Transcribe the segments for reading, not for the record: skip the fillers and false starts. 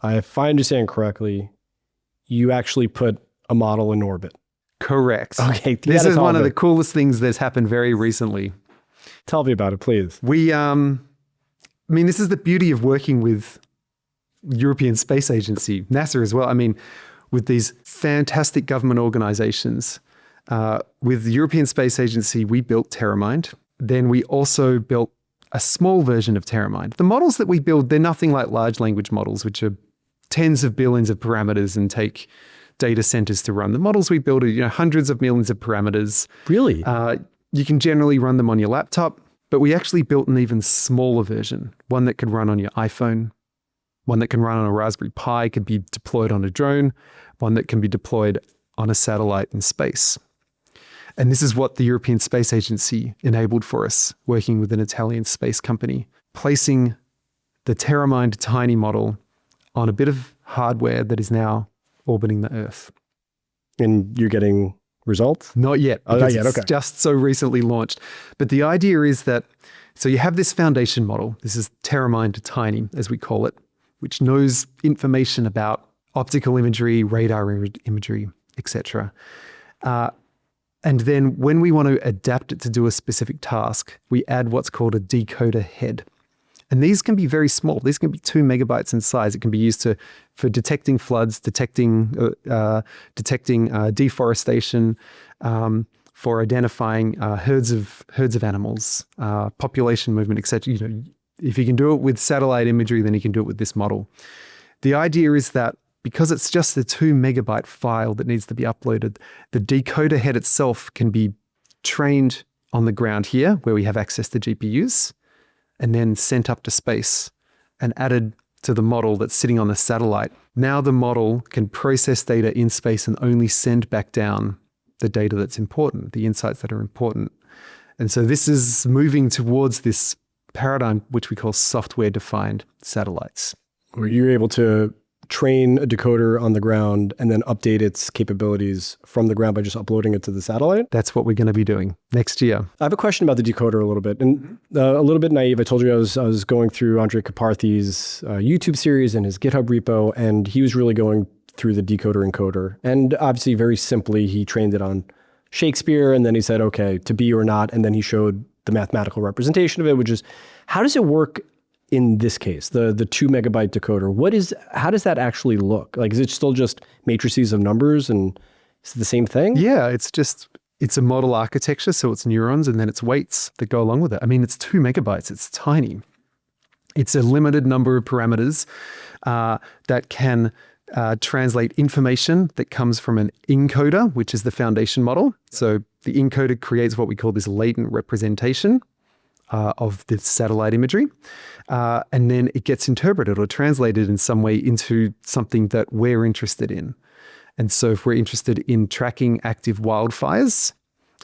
if I understand correctly, you actually put a model in orbit. Correct. Okay. This is one of the coolest things that's happened very recently. Tell me about it, please. This is the beauty of working with European Space Agency, NASA as well. With these fantastic government organizations. With the European Space Agency, we built TerraMind. Then we also built a small version of TerraMind. The models that we build, they're nothing like large language models, which are tens of billions of parameters and take data centers to run. The models we build are hundreds of millions of parameters. Really? You can generally run them on your laptop, but we actually built an even smaller version, one that could run on your iPhone, one that can run on a Raspberry Pi, could be deployed on a drone, one that can be deployed on a satellite in space. And this is what the European Space Agency enabled for us, working with an Italian space company, placing the TerraMind tiny model on a bit of hardware that is now orbiting the Earth. And you're getting results? Not yet. Oh, not yet. It's okay. just so recently launched. But the idea is that, so you have this foundation model. This is TerraMind Tiny, as we call it, which knows information about optical imagery, radar imagery, etc. And then when we want to adapt it to do a specific task, we add what's called a decoder head. And these can be very small. These can be 2 megabytes in size. It can be used for detecting floods, detecting deforestation, for identifying herds of animals, population movement, etc. If you can do it with satellite imagery, then you can do it with this model. The idea is that because it's just a 2 megabyte file that needs to be uploaded, the decoder head itself can be trained on the ground here, where we have access to GPUs, and then sent up to space and added to the model that's sitting on the satellite. Now the model can process data in space and only send back down the data that's important, the insights that are important. And so this is moving towards this paradigm, which we call software-defined satellites. Where you're able to train a decoder on the ground and then update its capabilities from the ground by just uploading it to the satellite? That's what we're going to be doing next year. I have a question about the decoder a little bit, and a little bit naive. I told you I was going through Andre Karpathy's YouTube series and his GitHub repo, and he was really going through the decoder encoder. And obviously, very simply, he trained it on Shakespeare, and then he said, okay, to be or not, and then he showed the mathematical representation of it, which is, how does it work in this case, the 2 megabyte decoder? How does that actually look? Like, is it still just matrices of numbers, and is it the same thing? Yeah, it's a model architecture, so it's neurons and then it's weights that go along with it. It's 2 megabytes, it's tiny. It's a limited number of parameters that can translate information that comes from an encoder, which is the foundation model. So the encoder creates what we call this latent representation of the satellite imagery. And then it gets interpreted or translated in some way into something that we're interested in. And so if we're interested in tracking active wildfires,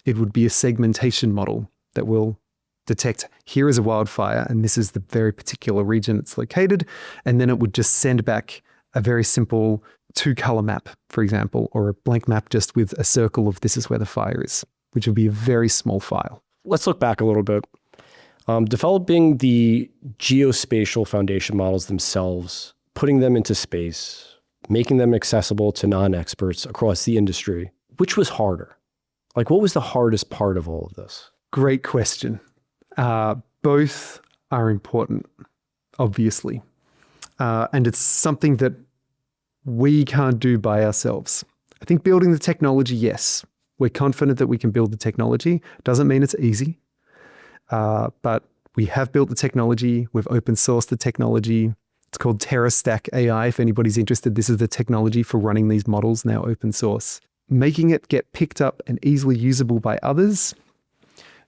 it would be a segmentation model that will detect, here is a wildfire, and this is the very particular region it's located. And then it would just send back a very simple 2-color map, for example, or a blank map just with a circle of this is where the fire is, which would be a very small file. Let's look back a little bit. Developing the geospatial foundation models themselves, putting them into space, making them accessible to non-experts across the industry, which was harder? Like, what was the hardest part of all of this? Great question. Both are important, obviously. And it's something that we can't do by ourselves. I think building the technology, yes. We're confident that we can build the technology. Doesn't mean it's easy. But we have built the technology. We've open sourced the technology. It's called TerraStack AI. If anybody's interested, this is the technology for running these models, now open source. Making it get picked up and easily usable by others,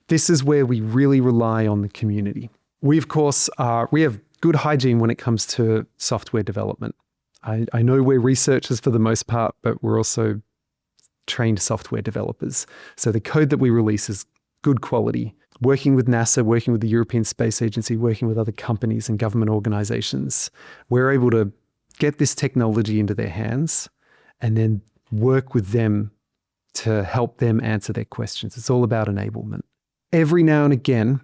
this is where we really rely on the community. We, of course, we have good hygiene when it comes to software development. I know we're researchers for the most part, but we're also trained software developers. So the code that we release is good quality. Working with NASA, working with the European Space Agency, working with other companies and government organizations, we're able to get this technology into their hands and then work with them to help them answer their questions. It's all about enablement. Every now and again,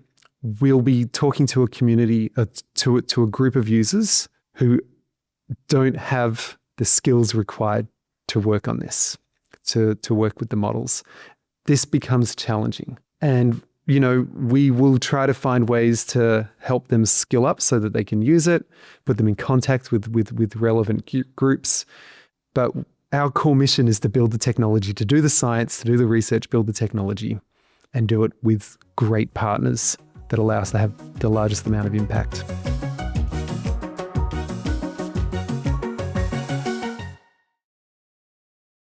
we'll be talking to a community, to a group of users who don't have the skills required to work on this, to work with the models. This becomes challenging. And, we will try to find ways to help them skill up so that they can use it, put them in contact with relevant groups. But our core mission is to build the technology, to do the science, to do the research, build the technology, and do it with great partners that allow us to have the largest amount of impact.